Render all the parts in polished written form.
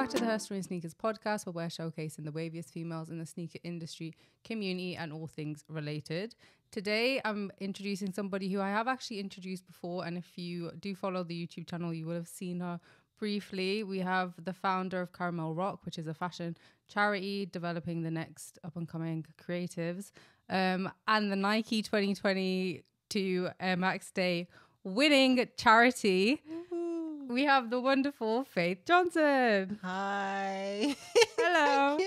back to the Her Story in Sneakers podcast, where we're showcasing the waviest females in the sneaker industry, community, and all things related. Today, I'm introducing somebody who I have actually introduced before, and if you do follow the YouTube channel, you will have seen her briefly. We have the founder of Caramel Rock, which is a fashion charity developing the next up-and-coming creatives, and the Nike 2022 Air Max Day winning charity. We have the wonderful Faith Johnson. Hi. Hello.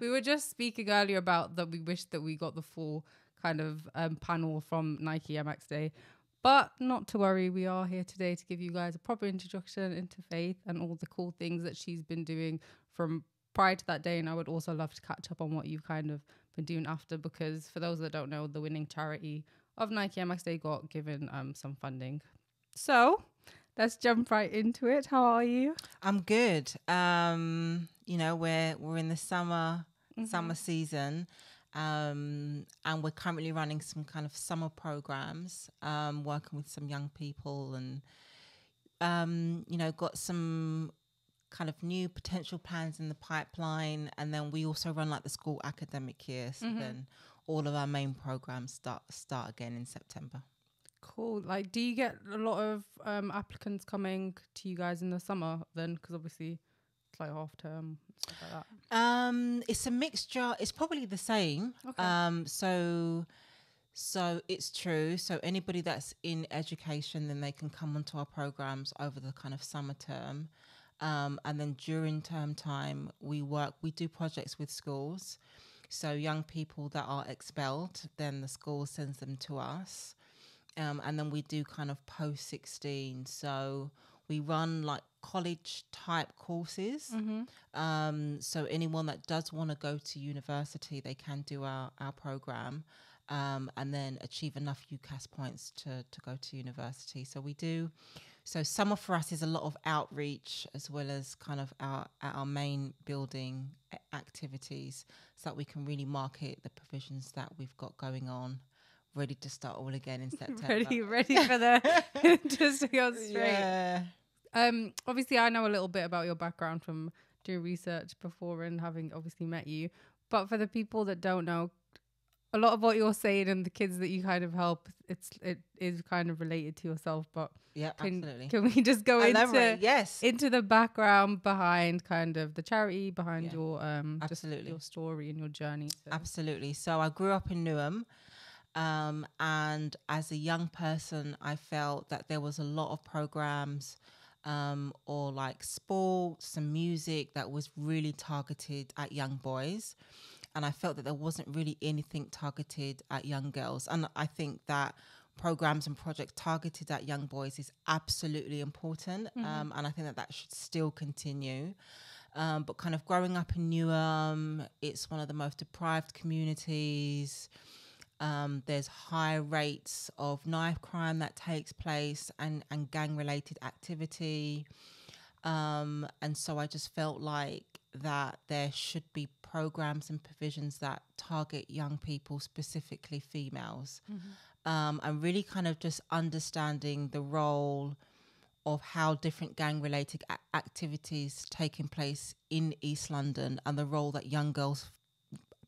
We were just speaking earlier about that we wish that we got the full kind of panel from Nike MX Day. But not to worry, we are here today to give you guys a proper introduction into Faith and all the cool things that she's been doing from prior to that day. And I would also love to catch up on what you've kind of been doing after, because for those that don't know, the winning charity of Nike MX Day got given some funding. So let's jump right into it. How are you? I'm good. You know, we're in the summer season, and we're currently running some kind of summer programs, working with some young people, and you know, got some kind of new potential plans in the pipeline. And then we also run like the school academic year, so then all of our main programs start again in September. Cool. Like, do you get a lot of applicants coming to you guys in the summer then? Because obviously it's like half term, stuff like that. It's a mixture. It's probably the same. Okay. So it's true. So anybody that's in education, then they can come onto our programs over the kind of summer term. And then during term time, we do projects with schools. So young people that are expelled, then the school sends them to us. And then we do kind of post-16. So we run like college type courses. So anyone that does want to go to university, they can do our program, and then achieve enough UCAS points to go to university. So we do. So summer for us is a lot of outreach, as well as kind of our main building activities, so that we can really market the provisions that we've got going on. Ready to start all again in September. ready for the just to go straight. Yeah. Obviously I know a little bit about your background from doing research before and having obviously met you. But for the people that don't know, a lot of what you're saying and the kids that you kind of help, it is kind of related to yourself. But yeah, absolutely. Can we just go yes, into the background behind kind of the charity, behind your absolutely, just your story and your journey? So. Absolutely. So I grew up in Newham. And as a young person, I felt that there was a lot of programs or like sports and music that was really targeted at young boys. And I felt that there wasn't really anything targeted at young girls. And I think that programs and projects targeted at young boys is absolutely important. And I think that should still continue. But kind of growing up in Newham, it's one of the most deprived communities. There's high rates of knife crime that takes place and gang-related activity. And so I just felt like that there should be programs and provisions that target young people, specifically females. And really kind of just understanding the role of how different gang-related activities taking place in East London and the role that young girls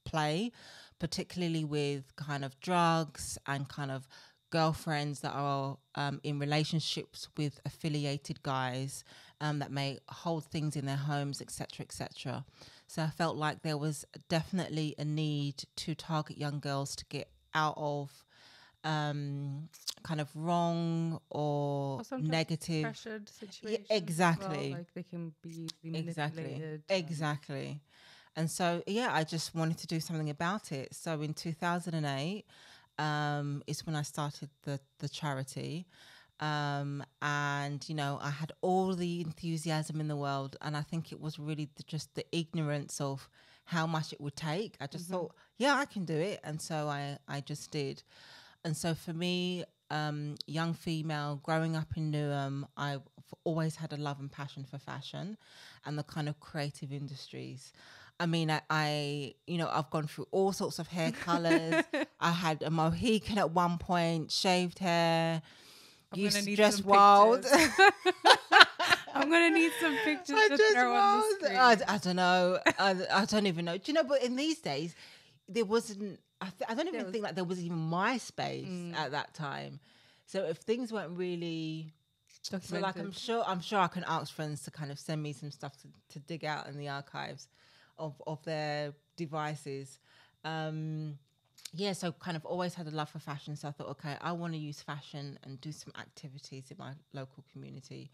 play, particularly with kind of drugs and kind of girlfriends that are in relationships with affiliated guys that may hold things in their homes, etc., etc. So I felt like there was definitely a need to target young girls to get out of kind of wrong or negative pressured situations. Yeah, exactly. Well, like they can be manipulated. Exactly. And so, yeah, I just wanted to do something about it. So in 2008 is when I started the charity. And, you know, I had all the enthusiasm in the world. And I think it was really just the ignorance of how much it would take. I just thought, yeah, I can do it. And so I just did. And so for me, young female, growing up in Newham, I've always had a love and passion for fashion and the kind of creative industries. I mean, I've gone through all sorts of hair colors. I had a Mohican at one point, shaved hair, used to dress wild. I'm gonna need some pictures I to just throw on the was. screen. I don't know. I don't even know. Do you know? But in these days, there wasn't. I don't even think like there was even MySpace at that time. So if things weren't really, so like Documented. I'm sure I can ask friends to kind of send me some stuff to dig out in the archives of their devices. Yeah, so kind of always had a love for fashion. So I thought, okay, I want to use fashion and do some activities in my local community.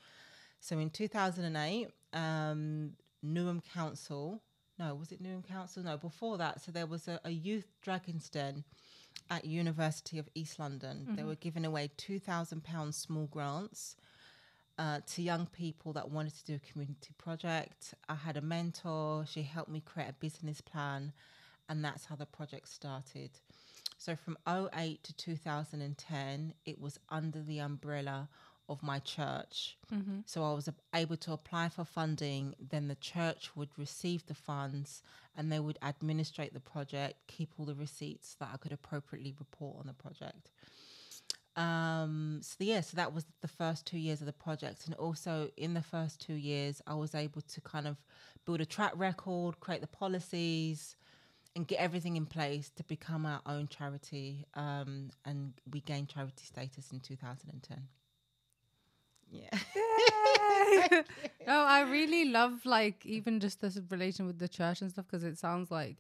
So in 2008, Newham Council, no, was it Newham Council? No, before that. So there was a youth Dragon's Den at University of East London. They were giving away £2,000 small grants to young people that wanted to do a community project. I had a mentor. She helped me create a business plan. And that's how the project started. So from '08 to 2010, it was under the umbrella of my church. So I was able to apply for funding. Then the church would receive the funds and they would administrate the project, keep all the receipts that I could appropriately report on the project. So that was the first 2 years of the project. And also in the first 2 years, I was able to kind of build a track record, create the policies, and get everything in place to become our own charity. And we gained charity status in 2010. Yeah. Yay! No, I really love like even just this relation with the church and stuff because it sounds like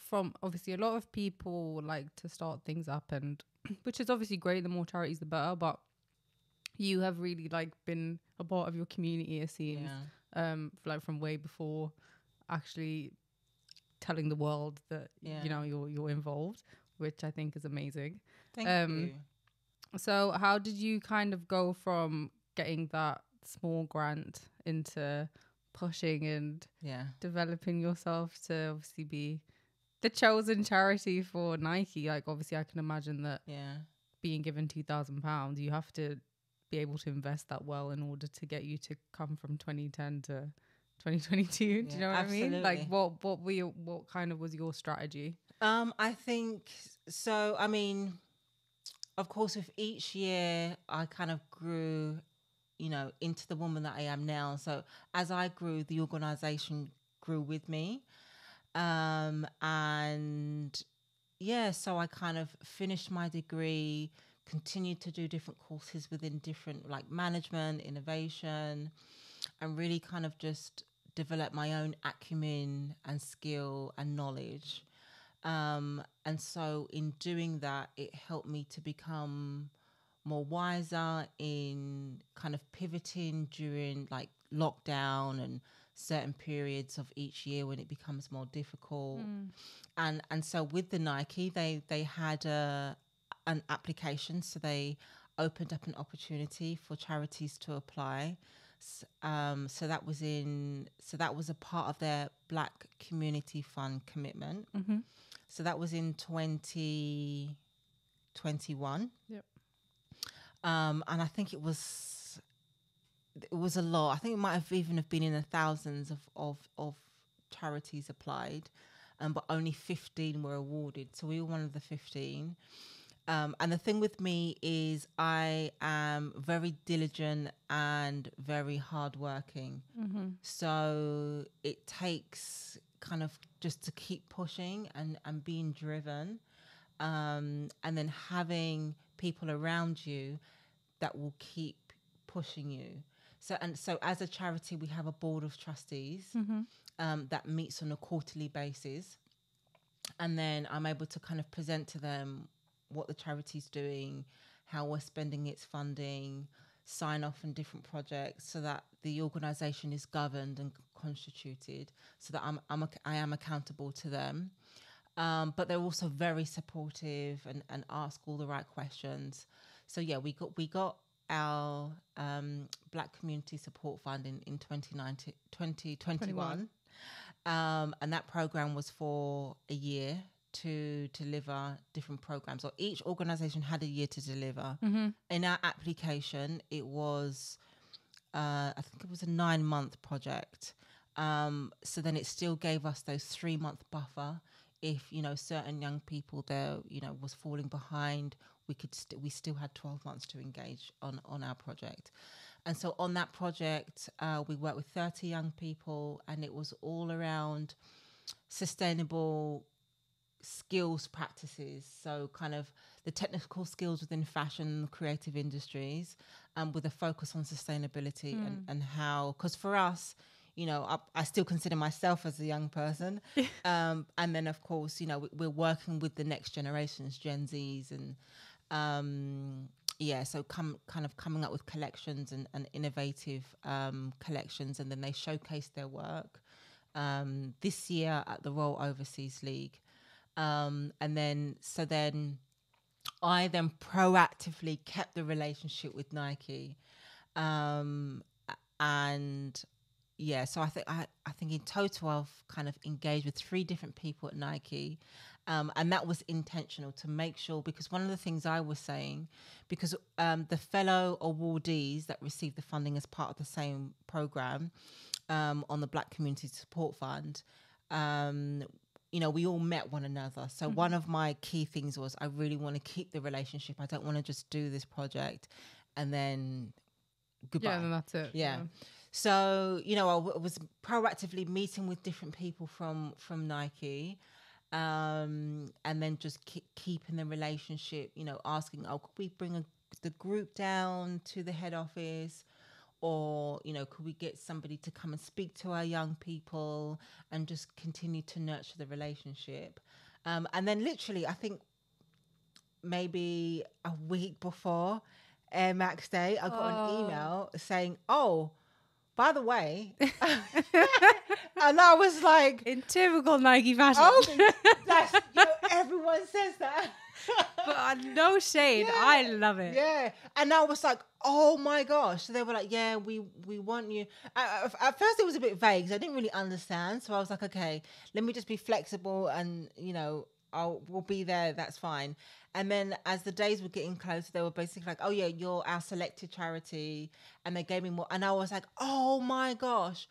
from obviously a lot of people like to start things up and which is obviously great. The more charities, the better. But you have really like been a part of your community, it seems, like from way before actually telling the world that you know you're involved, which I think is amazing. Thank you. So how did you kind of go from getting that small grant into pushing and developing yourself to obviously be the chosen charity for Nike? Like obviously I can imagine that being given £2,000, you have to be able to invest that well in order to get you to come from 2010 to 2022. Do you know what absolutely. I mean? Like what kind of was your strategy? I think so. I mean, of course, with each year, I kind of grew, into the woman that I am now. So as I grew, the organization grew with me. And so I kind of finished my degree, continued to do different courses within different like management, innovation, and really kind of just develop my own acumen and skill and knowledge. And so in doing that, it helped me to become more wiser in kind of pivoting during like lockdown and certain periods of each year when it becomes more difficult. And so with the Nike, they had an application, so they opened up an opportunity for charities to apply. So that was a part of their Black Community Fund commitment. So that was in 2021. Yep. And I think it was a lot. I think it might have even have been in the thousands of charities applied, but only 15 were awarded. So we were one of the 15. And the thing with me is I am very diligent and very hardworking. So it takes kind of just to keep pushing and being driven, and then having people around you that will keep pushing you. So as a charity, we have a board of trustees that meets on a quarterly basis. And then I'm able to kind of present to them what the charity's doing, how we're spending its funding, sign off on different projects so that the organisation is governed and constituted, so that I am accountable to them. But they're also very supportive and ask all the right questions. So yeah, we got our Black Community Support Fund in 2021. And that program was for a year to deliver different programs, or each organization had a year to deliver. In our application, it was I think it was a 9-month project. So then it still gave us those 3-month buffer. If certain young people there was falling behind, we still had 12 months to engage on our project. And so on that project, we worked with 30 young people, and it was all around sustainable skills practices. So kind of the technical skills within fashion and creative industries, with a focus on sustainability and how, because for us, you know, I still consider myself as a young person. And then, of course, you know, we're working with the next generations, Gen Zs, and so kind of coming up with collections and innovative collections, and then they showcase their work this year at the Royal Overseas League. And then I then proactively kept the relationship with Nike. And yeah, so I think in total I've kind of engaged with 3 different people at Nike. And that was intentional to make sure, because one of the things I was saying, because the fellow awardees that received the funding as part of the same program on the Black Community Support Fund, you know, we all met one another. So one of my key things was I really want to keep the relationship. I don't want to just do this project and then goodbye. Yeah, and that's it. Yeah. So, you know, I was proactively meeting with different people from Nike, and then just keeping the relationship, you know, asking, oh, could we bring the group down to the head office? Or, you know, could we get somebody to come and speak to our young people and just continue to nurture the relationship? And then literally, I think maybe a week before Air Max Day, I got an email saying, oh, by the way, and I was like, in typical Nike fashion. oh, that's, you know, everyone says that. But no shade. Yeah. I love it. Yeah. And I was like, oh my gosh. So they were like, yeah, we want you. At first it was a bit vague, so I didn't really understand. So I was like, okay, let me just be flexible and, you know, we'll be there. That's fine. And then as the days were getting closer, they were basically like, oh yeah, you're our selected charity. And they gave me more. And I was like, oh my gosh.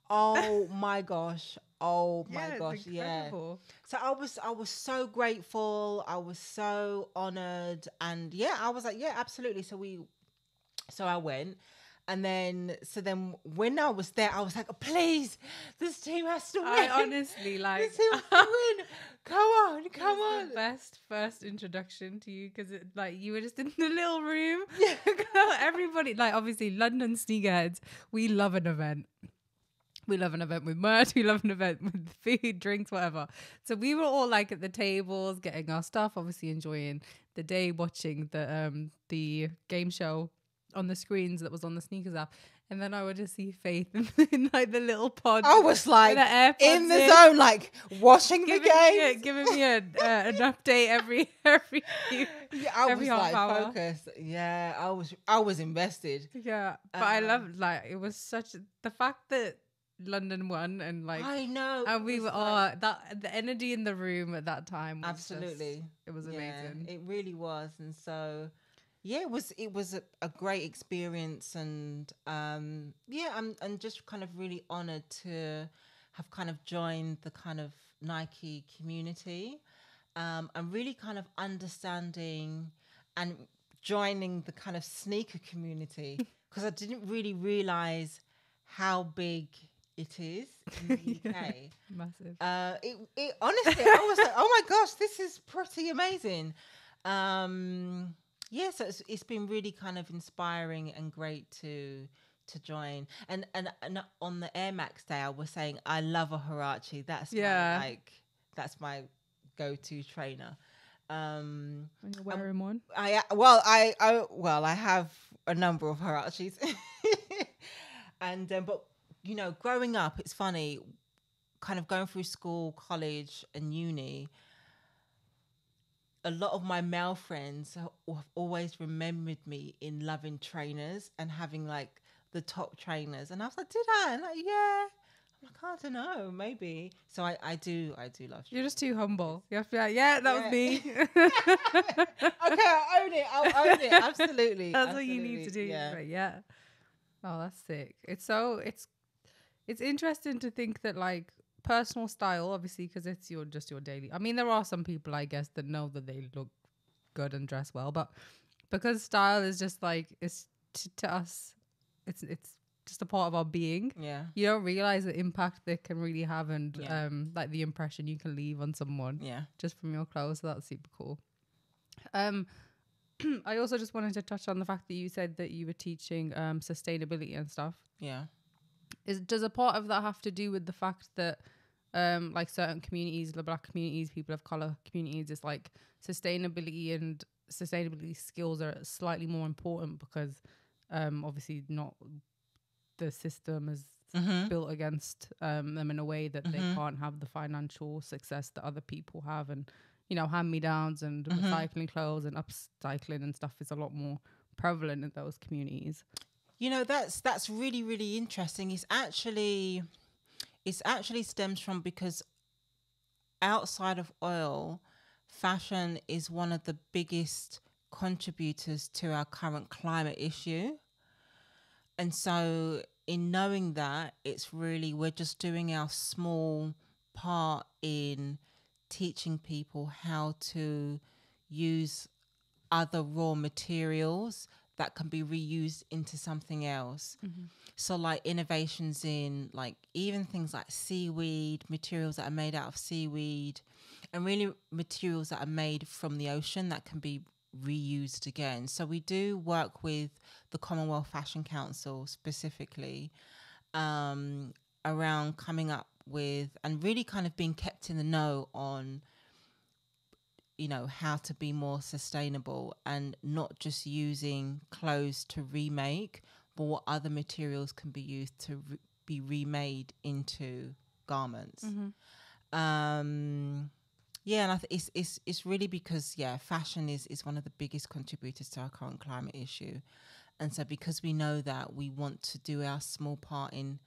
Oh my gosh. Oh my gosh. Yeah. So I was so grateful. I was so honored. And yeah, I was like, yeah, absolutely. So I went. And then when I was there, I was like, please, this team has to win. I honestly, like, this team has to win. Come on. The best first introduction to you, because like you were just in the little room. Yeah. Everybody, like, obviously London sneakerheads, we love an event. We love an event with merch. We love an event with food, drinks, whatever. So we were all like at the tables, getting our stuff, obviously enjoying the day, watching the game show on the screens that was on the sneakers app. And then I would just see Faith in like the little pod. I was like in the zone, like watching the game, giving me an update every few, I was like focused. Yeah, I was invested. Yeah, but I love, like, it was such the fact that London won, and like I know, and we were like, that the energy in the room at that time was absolutely, it was amazing. It really was. And so yeah, it was a great experience, and I'm just kind of really honored to have kind of joined the kind of Nike community, and really kind of understanding and joining the kind of sneaker community, because I didn't really realize how big it is in the UK. Massive. It honestly, I was like, oh my gosh, this is pretty amazing. Yeah, so it's been really kind of inspiring and great to join. And on the Air Max Day, I was saying I love a huarache. That's my go-to trainer. When you're wearing one, I have a number of huaraches, and but you know, growing up, it's funny, kind of going through school, college, and uni. A lot of my male friends have always remembered me in loving trainers and having like the top trainers. And I was like, did I? And like, yeah. I'm like, I don't know, maybe. So I do love. You're just too humble. You have to be like, yeah, that was me. Okay, I'll own it. Absolutely. That's what you need to do. Yeah. Right, yeah. Oh, that's sick. It's interesting to think that, like, personal style, obviously, because it's your daily. I mean, there are some people, I guess, that know that they look good and dress well, but because style is just like, it's to us it's just a part of our being. Yeah. You don't realize the impact they can really have, and Yeah. like the impression you can leave on someone Yeah. just from your clothes. So that's super cool. I also just wanted to touch on the fact that you said that you were teaching sustainability and stuff. Yeah. Does a part of that have to do with the fact that like certain communities, the Black communities, people of color communities, it's like sustainability and sustainability skills are slightly more important because obviously not the system is built against them in a way that they can't have the financial success that other people have, and you know, hand-me-downs and recycling clothes and upcycling and stuff is a lot more prevalent in those communities. You know, that's really, really interesting. It's actually stems from, because outside of oil, fashion is one of the biggest contributors to our current climate issue. And so in knowing that, it's really, we're just doing our small part in teaching people how to use other raw materials that can be reused into something else. So like innovations in like even things like seaweed, materials that are made out of seaweed, and really materials that are made from the ocean that can be reused again. So we do work with the Commonwealth Fashion Council specifically around coming up with and really kind of being kept in the know on, you know, how to be more sustainable and not just using clothes to remake, but what other materials can be used to be remade into garments. Yeah, and I it's really because fashion is one of the biggest contributors to our current climate issue, and so because we know that, we want to do our small part in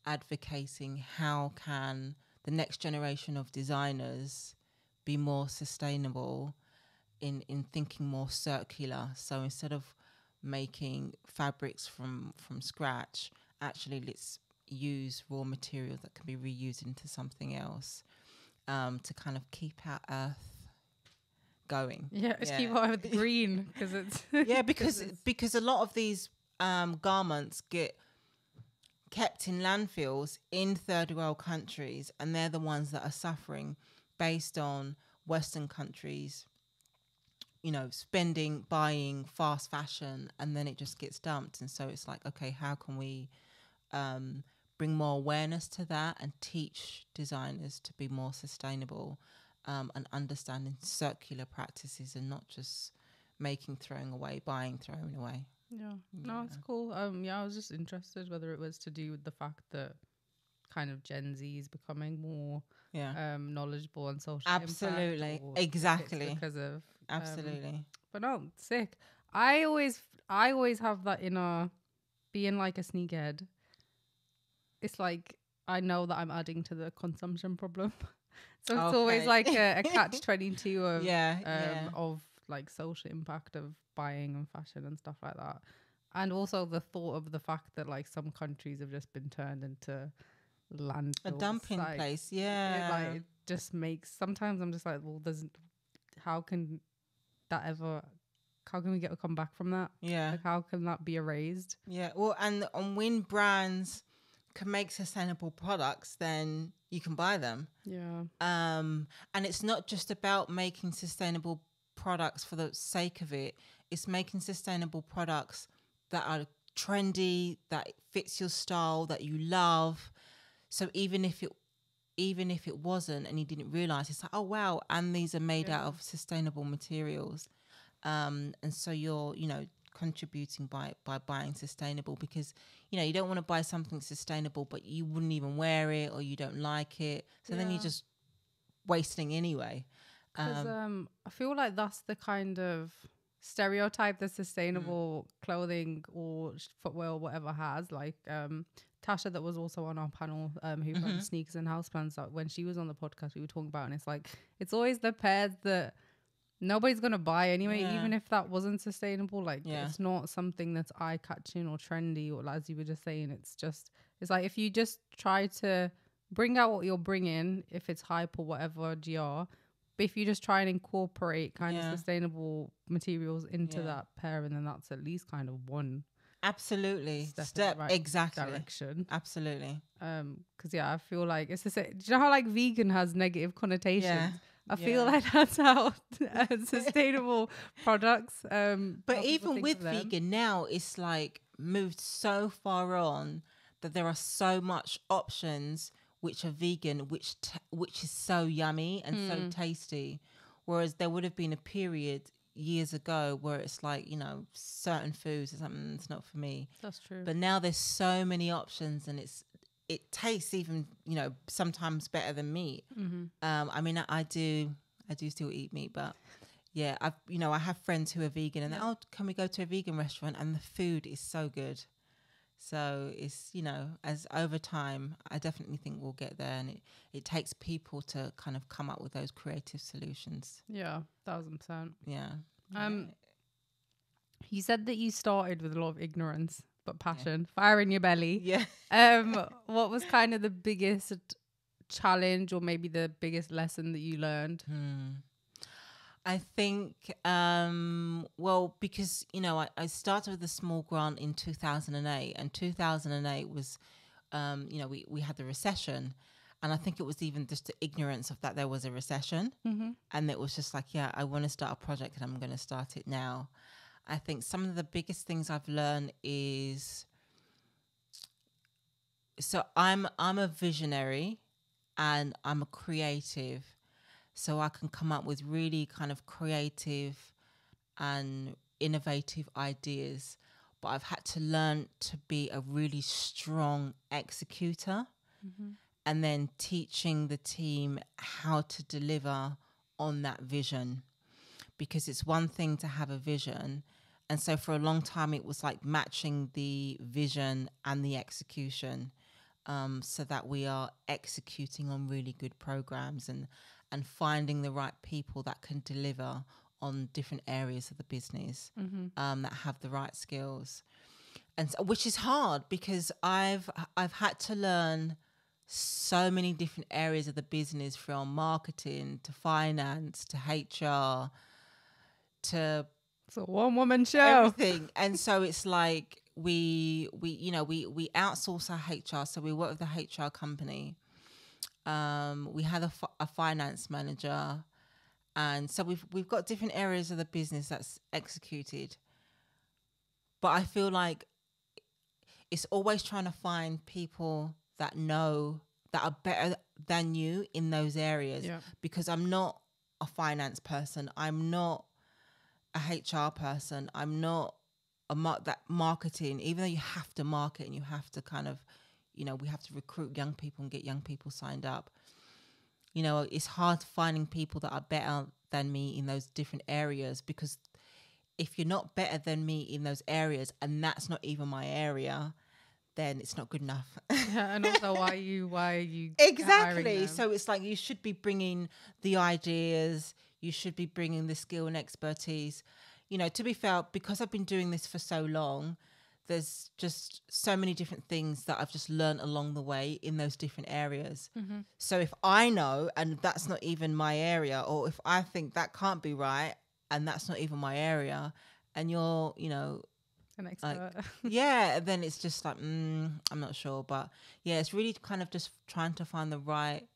advocating how can the next generation of designers be more sustainable in thinking more circular. So instead of making fabrics from scratch, actually let's use raw materials that can be reused into something else, to kind of keep our earth going. Yeah, just keep on with the green because it's because a lot of these garments get kept in landfills in third world countries, and they're the ones that are suffering based on Western countries, you know, buying fast fashion, and then it just gets dumped. And so it's like, okay, how can we bring more awareness to that and teach designers to be more sustainable, and understanding circular practices and not just making, throwing away, buying, throwing away. Yeah, no, it's cool. Yeah, I was just interested whether it was to do with the fact that kind of Gen Z is becoming more knowledgeable on social Absolutely. impact, or Exactly. because of Absolutely. But no, sick. I always have that inner being like a sneakerhead. It's like I know that I'm adding to the consumption problem. So it's always like a catch-22 of of like social impact of buying and fashion and stuff like that. And also the thought of the fact that like some countries have just been turned into landfills, a dumping place. It just makes, sometimes I'm just like, well, how can we come back from that? Like, how can that be erased? Well, and when brands can make sustainable products, then you can buy them. And it's not just about making sustainable products for the sake of it. It's making sustainable products that are trendy, that fits your style, that you love. So even if it wasn't and you didn't realize, it's like, oh wow, and these are made out of sustainable materials. And so you're, you know, contributing by buying sustainable, because, you know, you don't want to buy something sustainable but you wouldn't even wear it or you don't like it. So then you're just wasting anyway. Because I feel like that's the kind of stereotype that sustainable clothing or footwear or whatever has. Like Tasha, that was also on our panel, who runs Sneakers and Houseplans, that when she was on the podcast we were talking about, and it's like it's always the pairs that nobody's gonna buy anyway, even if that wasn't sustainable. Like it's not something that's eye-catching or trendy, or as you were just saying, it's like if you just try to bring out what you're bringing, if it's hype or whatever GR, but if you just try and incorporate kind of sustainable materials into that pair, and then that's at least kind of one Absolutely. step in the right Exactly. direction. Absolutely. Because I feel like it's the same. Do you know how like vegan has negative connotations? Yeah. I feel like that's how sustainable products. But how people even think with of them. vegan now, it's like moved so far on that there are so much options which are vegan, which is so yummy and so tasty. Whereas there would have been a period years ago where it's like, certain foods or something that's not for me. That's true. But now there's so many options, and it tastes even sometimes better than meat. I mean, I do still eat meat, but yeah, I have friends who are vegan, and they're, can we go to a vegan restaurant? And the food is so good. So it's, as over time, I definitely think we'll get there, and it takes people to kind of come up with those creative solutions. Yeah, 1000%. Yeah. You said that you started with a lot of ignorance, but passion, fire in your belly. Yeah. What was kind of the biggest challenge, or maybe the biggest lesson that you learned? I think, because, I started with a small grant in 2008, and 2008 was, we had the recession, and I think it was even just the ignorance of that there was a recession. And it was just like, I want to start a project, and I'm going to start it now. I think some of the biggest things I've learned is, so I'm a visionary and I'm a creative. So I can come up with really kind of creative and innovative ideas. But I've had to learn to be a really strong executor, and then teaching the team how to deliver on that vision. Because it's one thing to have a vision. And so for a long time, it was like matching the vision and the execution, so that we are executing on really good programs and finding the right people that can deliver on different areas of the business, that have the right skills. And so, which is hard, because I've had to learn so many different areas of the business, from marketing to finance to HR to It's a one-woman show. everything. And so it's like we outsource our HR. So we work with a HR company. We had a finance manager, and so we've got different areas of the business that's executed. But I feel like it's always trying to find people that are better than you in those areas. Yeah. Because I'm not a finance person. I'm not a HR person. I'm not that marketing, even though you have to market and you have to kind of, we have to recruit young people and get young people signed up. It's hard finding people that are better than me in those different areas, because if you're not better than me in those areas, and that's not even my area, then it's not good enough. Yeah, and also why are you Exactly. So it's like, you should be bringing the ideas, you should be bringing the skill and expertise. To be fair, because I've been doing this for so long, there's just so many different things that I've just learned along the way in those different areas. So if I know, and that's not even my area, or if I think that can't be right, and that's not even my area, and you're, an expert. then it's just like, I'm not sure. But yeah, it's really kind of just trying to find the right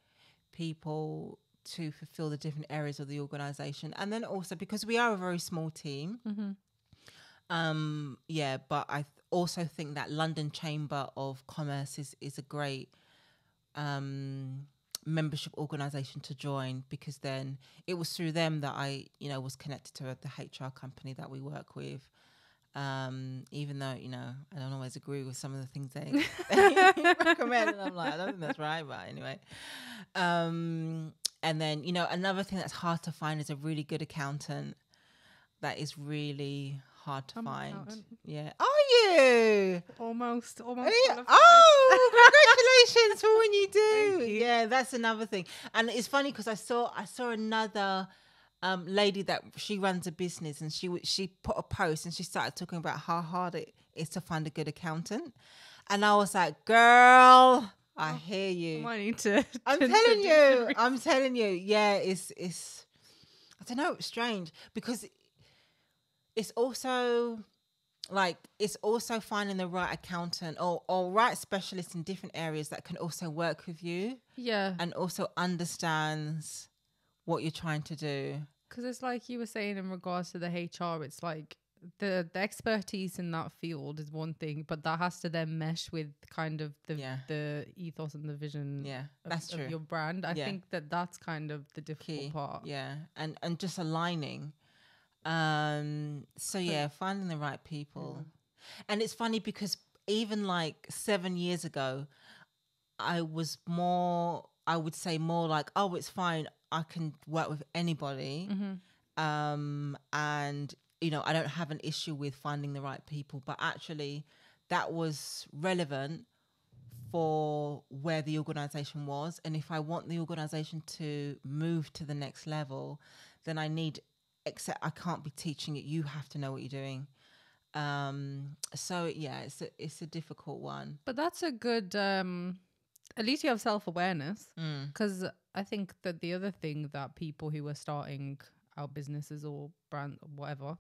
people to fulfill the different areas of the organization. And then also, because we are a very small team, but I also think that London Chamber of Commerce is a great membership organization to join, because then it was through them that I was connected to the HR company that we work with. Even though, I don't always agree with some of the things they recommend, and I'm like, I don't think that's right, but anyway. And then, another thing that's hard to find is a really good accountant. That is really hard to find. Accountant. Yeah. Are you? Almost. Yeah. Oh, congratulations for when you do. Thank you. Yeah, that's another thing. And it's funny, because I saw another lady that she runs a business, and she put a post, and she started talking about how hard it is to find a good accountant. And I was like, girl, I hear you. I need to. I'm telling you. Yeah, it's I don't know, it's strange, because it's also like it's also finding the right accountant or right specialist in different areas that can also work with you. Yeah. And also understands what you're trying to do. Because it's like you were saying in regards to the HR, it's like the expertise in that field is one thing, but that has to then mesh with kind of the ethos and the vision that's true. of your brand. I think that's kind of the difficult part. Yeah. And just aligning. So finding the right people. And it's funny because even like 7 years ago, I would say more like, oh, it's fine, I can work with anybody. And I don't have an issue with finding the right people, but actually that was relevant for where the organization was. And if I want the organization to move to the next level, then I can't be teaching it. You have to know what you're doing. It's a difficult one. But that's a good, at least you have self-awareness. Because I think that the other thing that people who are starting out businesses or brand or whatever,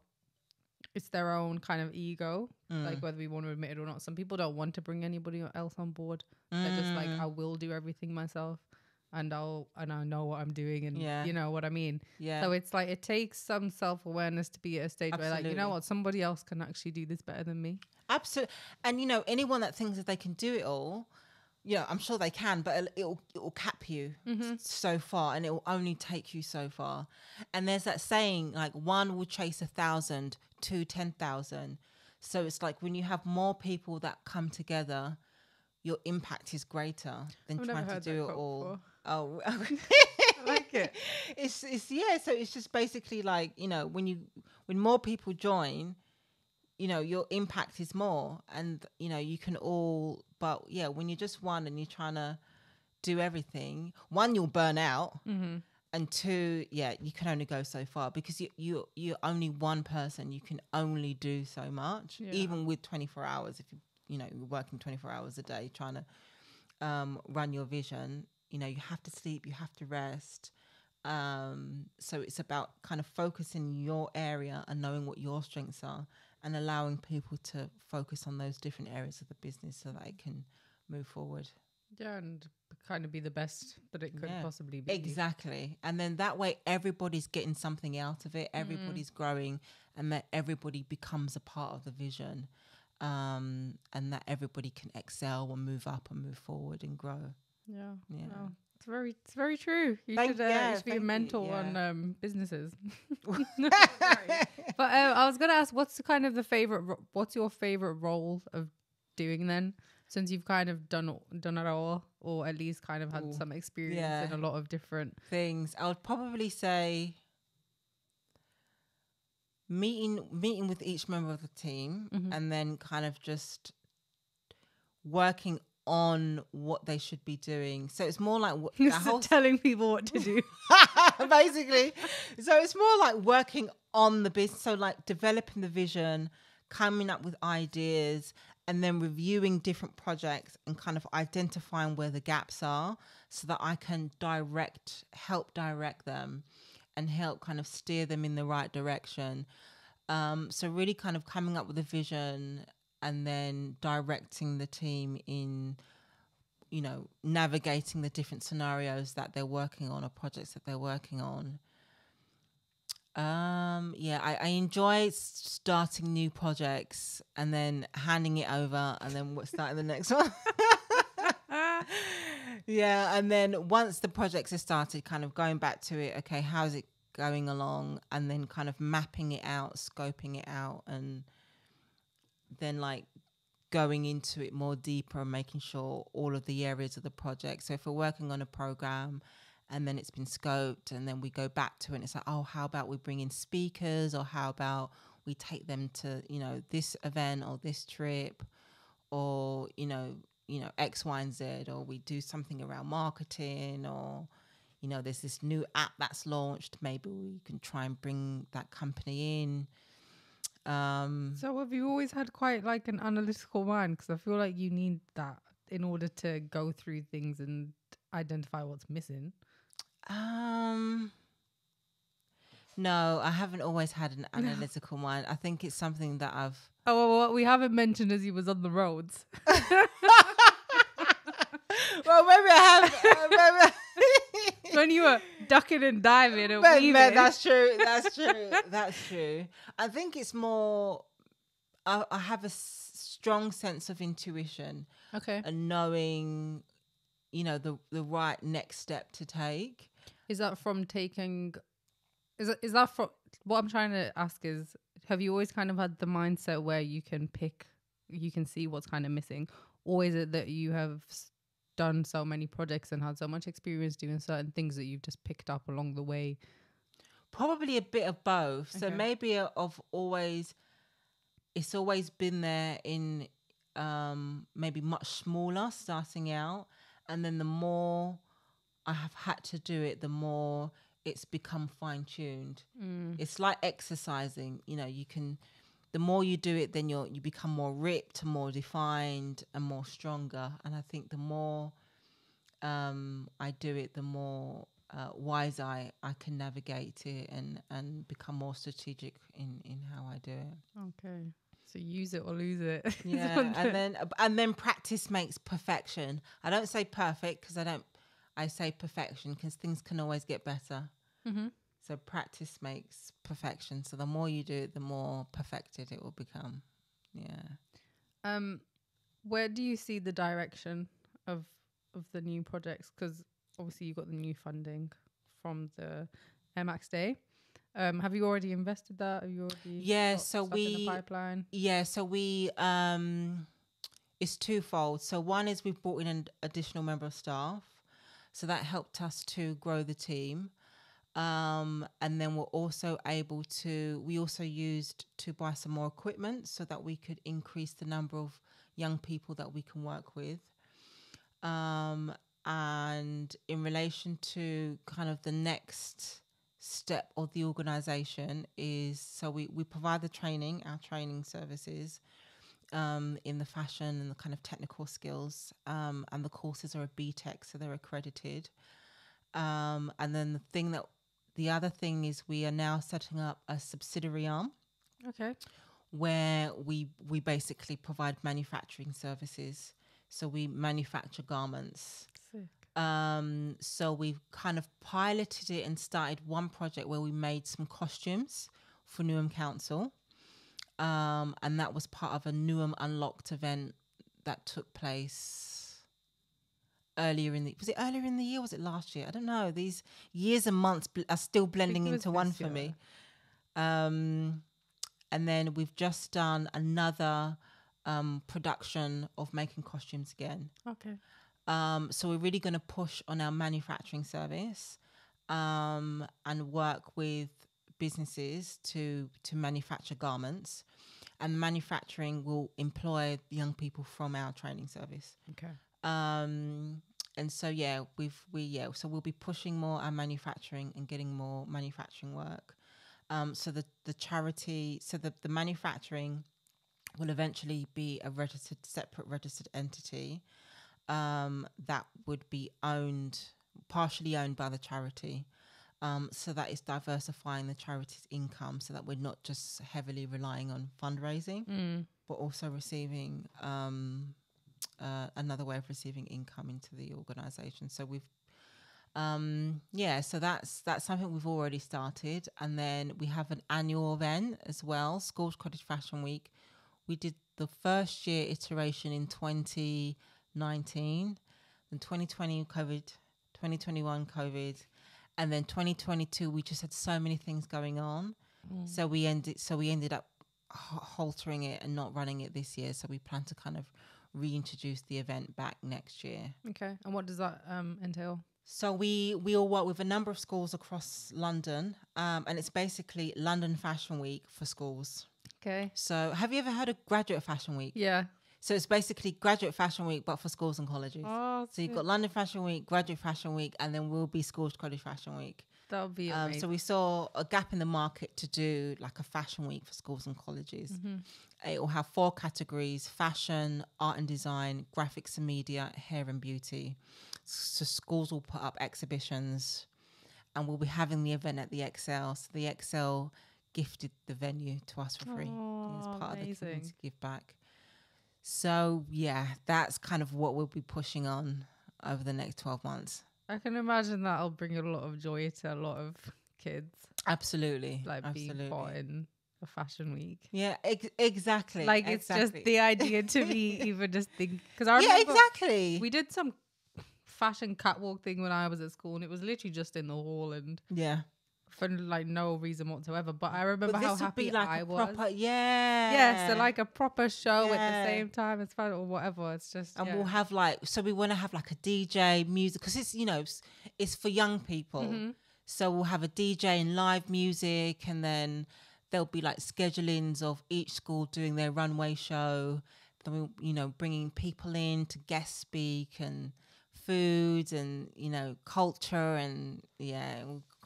it's their own kind of ego, like whether we want to admit it or not. Some people don't want to bring anybody else on board. They're just like, I will do everything myself, and I know what I'm doing, and you know what I mean. So it's like it takes some self-awareness to be at a stage where, like, you know what, somebody else can actually do this better than me. Absolutely. And anyone that thinks that they can do it all, I'm sure they can, but it'll cap you so far, and it will only take you so far. And there's that saying, like, 1 will chase 1,000, 2 10,000. So it's like when you have more people that come together, your impact is greater than trying to do it all. Before. Oh, I like it. So it's just basically like, when more people join, your impact is more, and you can all, but when you're just one and you're trying to do everything, 1, you'll burn out, and 2, you can only go so far, because you're only one person. You can only do so much, even with 24 hours. If you're working 24 hours a day trying to run your vision, you have to sleep, you have to rest. So it's about kind of focusing your area and knowing what your strengths are, and allowing people to focus on those different areas of the business so that it can move forward. Yeah, and kind of be the best that it could possibly be. Exactly. And then that way everybody's getting something out of it. Everybody's growing, and that everybody becomes a part of the vision, and that everybody can excel and move up and move forward and grow. Yeah. Wow. It's very true. You should be a mentor on businesses. But I was gonna ask, what's your favorite role of doing then? Since you've kind of done it all, or at least kind of had some experience in a lot of different things. I would probably say meeting with each member of the team, and then kind of just working on what they should be doing. So it's more like telling people what to do, basically. So it's more like working on the business. So like developing the vision, coming up with ideas, and then reviewing different projects and kind of identifying where the gaps are, so that I can help direct them and help kind of steer them in the right direction. So really kind of coming up with a vision and then directing the team in, navigating the different scenarios that they're working on, or projects that they're working on. I enjoy starting new projects and then handing it over, and then starting the next one. And then once the projects are started, kind of going back to it. Okay, how's it going along? And then kind of mapping it out, scoping it out, and then like going into it more deeper and making sure all of the areas of the project. So if we're working on a program and then it's been scoped, and then we go back to it, and it's like, oh, how about we bring in speakers, or how about we take them to, this event or this trip, or, X, Y, and Z, or we do something around marketing, or, there's this new app that's launched. Maybe we can try and bring that company in. So have you always had quite like an analytical mind? Because I feel like you need that in order to go through things and identify what's missing. No, I haven't always had an analytical mind. I think it's something that I've. Oh, well, what we haven't mentioned is he was on the roads. Well, maybe I have. When you were ducking and diving and weaving. That's true. That's true. That's true. I think it's more. I have a strong sense of intuition. Okay. And knowing, the right next step to take. Is that from taking? Is that from? What I'm trying to ask is, have you always kind of had the mindset where you can see what's kind of missing, or is it that you have done so many projects and had so much experience doing certain things that you've just picked up along the way? Probably a bit of both. Okay. So maybe it's always been there in maybe much smaller starting out, and then the more I have had to do it, the more it's become fine-tuned. It's like exercising. The more you do it, then you become more ripped, more defined, and more stronger. And I think the more I do it, the more wise I can navigate it and become more strategic in how I do it. Okay. So use it or lose it. Yeah, and then practice makes perfection. I don't say perfect because I say perfection because things can always get better. Mm-hmm. So practice makes perfection. So the more you do it, the more perfected it will become. Yeah. Where do you see the direction of the new projects? Because obviously you got the new funding from the Max Day. Have you already invested that? Have you already got stuff in the pipeline? Yeah, so we it's twofold. So one is we've brought in an additional member of staff. So that helped us to grow the team. And then we also used to buy some more equipment so that we could increase the number of young people that we can work with. And in relation to kind of the next step of the organization is, so we provide our training services in the fashion and the kind of technical skills, and the courses are a BTEC, so they're accredited. And then the other thing is we are now setting up a subsidiary arm. Okay. Where we basically provide manufacturing services. So we manufacture garments. Sick. So we've kind of piloted it and started one project where we made some costumes for Newham Council. And that was part of a Newham Unlocked event that took place was it earlier in the year? Was it last year? I don't know. These years and months are still blending into one for me. And then we've just done another production of making costumes again. Okay. So we're really going to push on our manufacturing service and work with businesses to manufacture garments. And manufacturing will employ young people from our training service. Okay. And so so we'll be pushing more our manufacturing and getting more manufacturing work. So the charity, so the manufacturing will eventually be a separate registered entity that would be partially owned by the charity. So that is diversifying the charity's income so that we're not just heavily relying on fundraising, but also receiving another way of receiving income into the organisation. So we've so that's something we've already started. And then we have an annual event as well, Schools Cottage Fashion Week. We did the first year iteration in 2019, then 2020 COVID, 2021 COVID, and then 2022 we just had so many things going on. So we ended up haltering it and not running it this year. So we plan to kind of reintroduce the event back next year. Okay. And what does that entail? So we all work with a number of schools across London, and it's basically London Fashion Week for schools. Okay. So have you ever heard of Graduate Fashion Week? Yeah. So it's basically Graduate Fashion Week, but for schools and colleges. Oh, so you've got London Fashion Week, Graduate Fashion Week, and then we'll be Schools College Fashion Week. That would be amazing. So we saw a gap in the market to do like a fashion week for schools and colleges. It will have 4 categories: fashion, art and design, graphics and media, hair and beauty. So schools will put up exhibitions and we'll be having the event at the Excel. So the Excel gifted the venue to us for free. As part of the community give back. So yeah, that's kind of what we'll be pushing on over the next 12 months. I can imagine that'll bring a lot of joy to a lot of kids. Absolutely. Like being part in a fashion week. Yeah, exactly. Like it's just the idea to me even just think, because I remember exactly. We did some fashion catwalk thing when I was at school, and it was literally just in the hall and for like no reason whatsoever. But I remember how happy I was. So like a proper show at the same time as fun or whatever. It's just we'll have we want to have like a DJ music, because it's it's for young people. So we'll have a DJ and live music, and then there'll be like schedulings of each school doing their runway show. Then we'll, bringing people in to guest speak, and foods and, culture, and we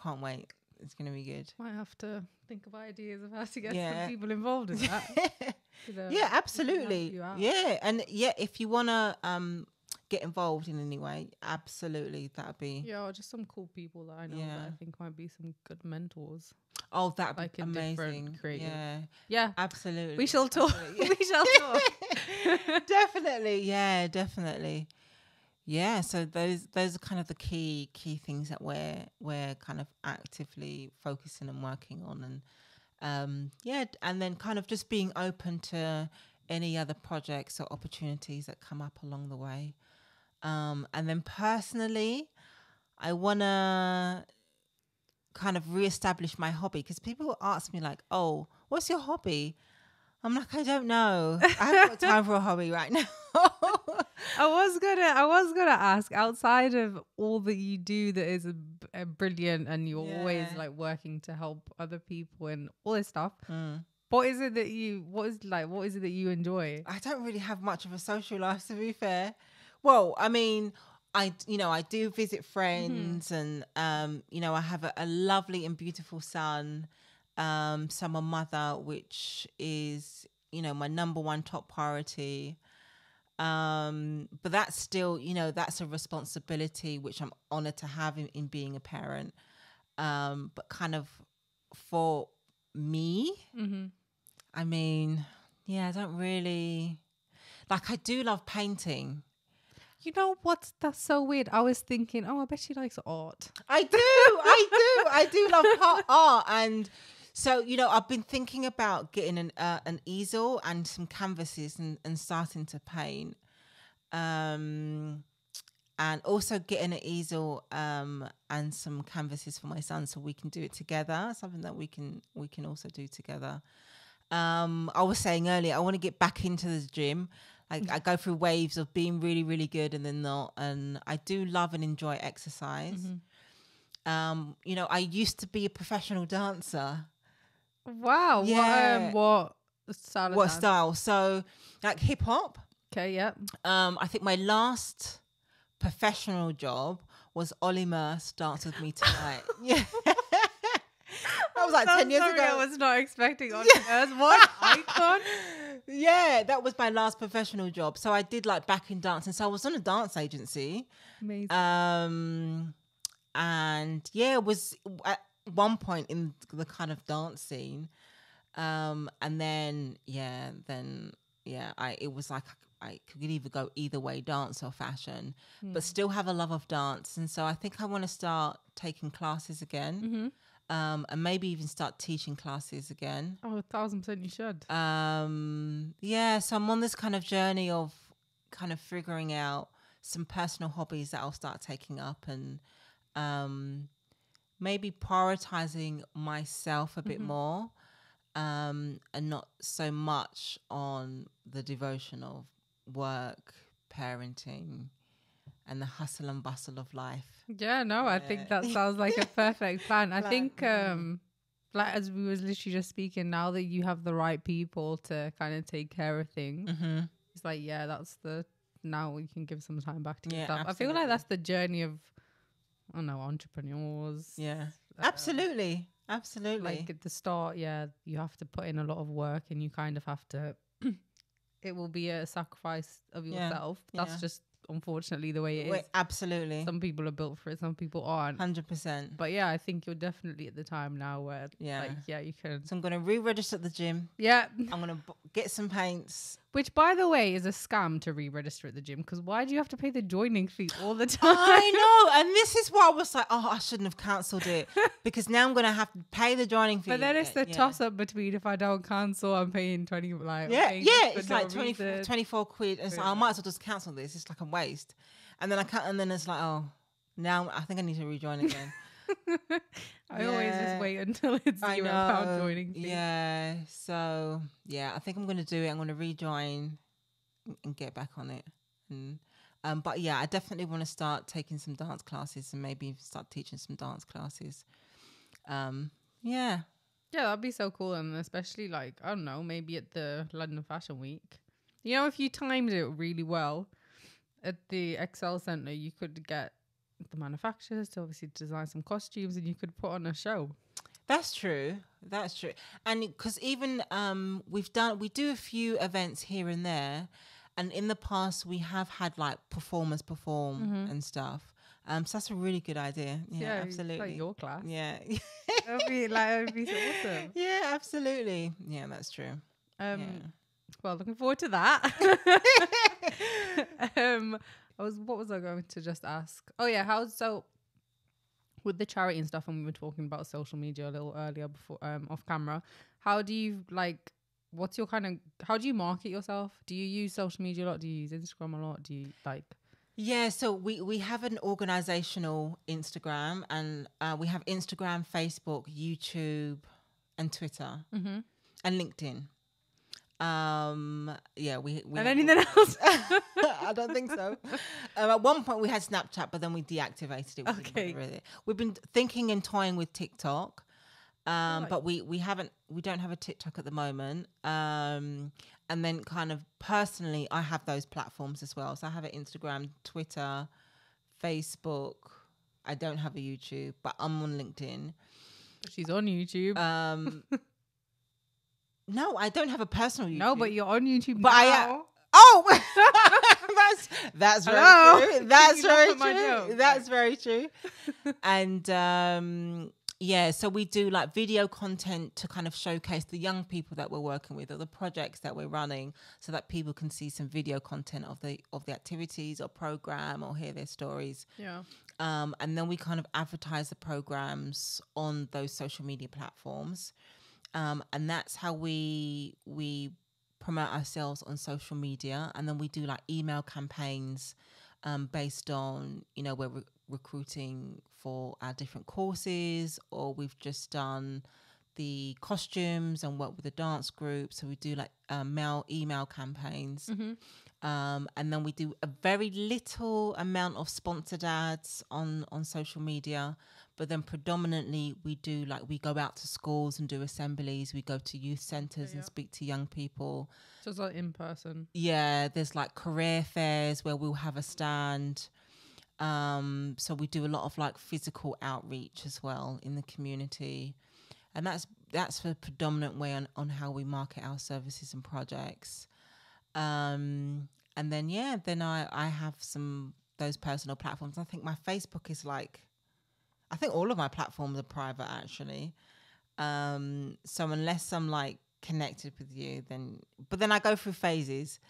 can't wait. It's going to be good. Might have to think of ideas of how to get some people involved in that. Yeah, absolutely. Yeah. And if you want to get involved in any way, absolutely, that'd be just some cool people that I know that I think might be some good mentors. Oh, that'd be amazing. Yeah, absolutely. We shall talk. We shall talk. Definitely. Yeah, so those are kind of the key things that we're kind of actively focusing and working on, and and then kind of just being open to any other projects or opportunities that come up along the way. And then personally, I want to kind of reestablish my hobby, because people ask me like, "Oh, what's your hobby?" I'm like, I don't know. I haven't got time for a hobby right now. I was gonna ask, outside of all that you do that is brilliant, and you're always like working to help other people and all this stuff. What is it that you enjoy? I don't really have much of a social life, to be fair. Well, I mean, I do visit friends, and I have a lovely and beautiful son. So I'm a mother, which is, my number one top priority. But that's still, that's a responsibility which I'm honored to have in being a parent. But kind of for me, I mean, I don't really, like, I do love painting. You know what? That's so weird. I was thinking, I bet she likes art. I do love art. And so, I've been thinking about getting an easel and some canvases and starting to paint. And also getting an easel and some canvases for my son, so we can do it together. Something that we can also do together. I was saying earlier, I want to get back into the gym. Like, I go through waves of being really, really good and then not. And I do love and enjoy exercise. I used to be a professional dancer. Wow. Yeah. What style? What style? So, like, hip hop. Okay. Yeah. I think my last professional job was Ollie Murse Dance With Me Tonight. Yeah. That was like 10 years ago. I was not expecting Ollie Murse. What icon? Yeah, that was my last professional job. So I did like backing dancing. So I was on a dance agency. Amazing. And it was at one point in the kind of dance scene. And then it was like I could either go either way, dance or fashion, but still have a love of dance. And so I think I want to start taking classes again. And maybe even start teaching classes again. Oh, 1,000% you should. So I'm on this kind of journey of kind of figuring out some personal hobbies that I'll start taking up, and maybe prioritizing myself a bit more, and not so much on the devotion of work, parenting, and the hustle and bustle of life. Yeah, no, I think that sounds like a perfect plan. I think, like, as we was literally just speaking, now that you have the right people to kind of take care of things, it's like, now you can give some time back to yourself. Absolutely. I feel like that's the journey of, I don't know, entrepreneurs. Yeah, absolutely. Like at the start, you have to put in a lot of work, and you kind of have to, it will be a sacrifice of yourself. That's just unfortunately the way it is. Absolutely. Some people are built for it, some people aren't. 100%. But yeah, I think you're definitely at the time now where you can. So I'm going to re-register at the gym. Yeah. I'm going to get some paints. Which, by the way, is a scam to re-register at the gym, because why do you have to pay the joining fee all the time? I know, and this is why I was like, I shouldn't have cancelled it, because now I'm going to have to pay the joining fee. But then it's the toss-up between, if I don't cancel, I'm paying 20, it's like 24 quid, and so I might as well just cancel this. It's like a waste. And then and then it's like, now I think I need to rejoin again. I always just wait until it's £0 joining fee. Yeah. So I think I'm going to do it. I'm going to rejoin and get back on it. And but yeah, I definitely want to start taking some dance classes and maybe start teaching some dance classes. Yeah, that'd be so cool, and especially like, I don't know, maybe at the London Fashion Week. You know, if you timed it really well at the Excel Centre, you could get the manufacturers to obviously design some costumes, and you could put on a show. That's true. And because even we do a few events here and there, and in the past we have had like performers perform and stuff. So that's a really good idea. Yeah, absolutely. Like your class. Yeah. It'd be so awesome. Yeah, absolutely. Yeah, that's true. Well, looking forward to that. What was I going to just ask? Oh yeah, with the charity and stuff, and we were talking about social media a little earlier before off camera. How do you how do you market yourself? Do you use social media a lot? Do you use Instagram a lot? Do you like? Yeah, so we have an organizational Instagram, and we have Instagram, Facebook, YouTube, and Twitter, and LinkedIn. We and anything else? I don't think so. At one point we had Snapchat, but then we deactivated it. Okay. We've been thinking and toying with TikTok, but we don't have a TikTok at the moment. And then kind of personally, I have those platforms as well. So I have an Instagram, Twitter, Facebook. I don't have a YouTube, but I'm on LinkedIn. She's on YouTube. No, I don't have a personal YouTube. No, but you're on YouTube but now. That's very true. That's very true. And so we do like video content to kind of showcase the young people that we're working with, or the projects that we're running, so that people can see some video content of the activities or program, or hear their stories. Yeah. And then we kind of advertise the programs on those social media platforms. And that's how we promote ourselves on social media. And then we do like email campaigns based on, we're recruiting for our different courses, or we've just done the costumes and work with the dance group. So we do like mail email campaigns. And then we do a very little amount of sponsored ads on social media. But then predominantly we go out to schools and do assemblies. We go to youth centres and speak to young people. So it's like in person. Yeah, there's like career fairs where we'll have a stand. So we do a lot of like physical outreach as well in the community. And that's the predominant way on how we market our services and projects. And then I have those personal platforms. I think my Facebook is I think all of my platforms are private actually. So unless I'm like connected with you, but then I go through phases.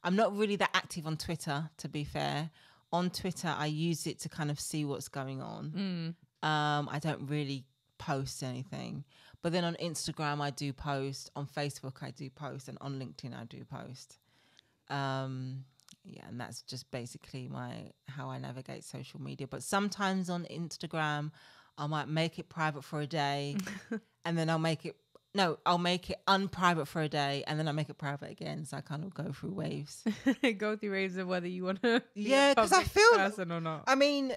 I'm not really that active on Twitter, to be fair. On Twitter, I use it to kind of see what's going on. I don't really post anything. But then on Instagram, I do post. On Facebook, I do post. And on LinkedIn, I do post. And that's just basically how I navigate social media. But sometimes on Instagram, I might make it private for a day, and then I'll make it unprivate for a day, and then I make it private again. So I kind of go through waves. Go through waves of whether you want to because I feel person or not. I mean,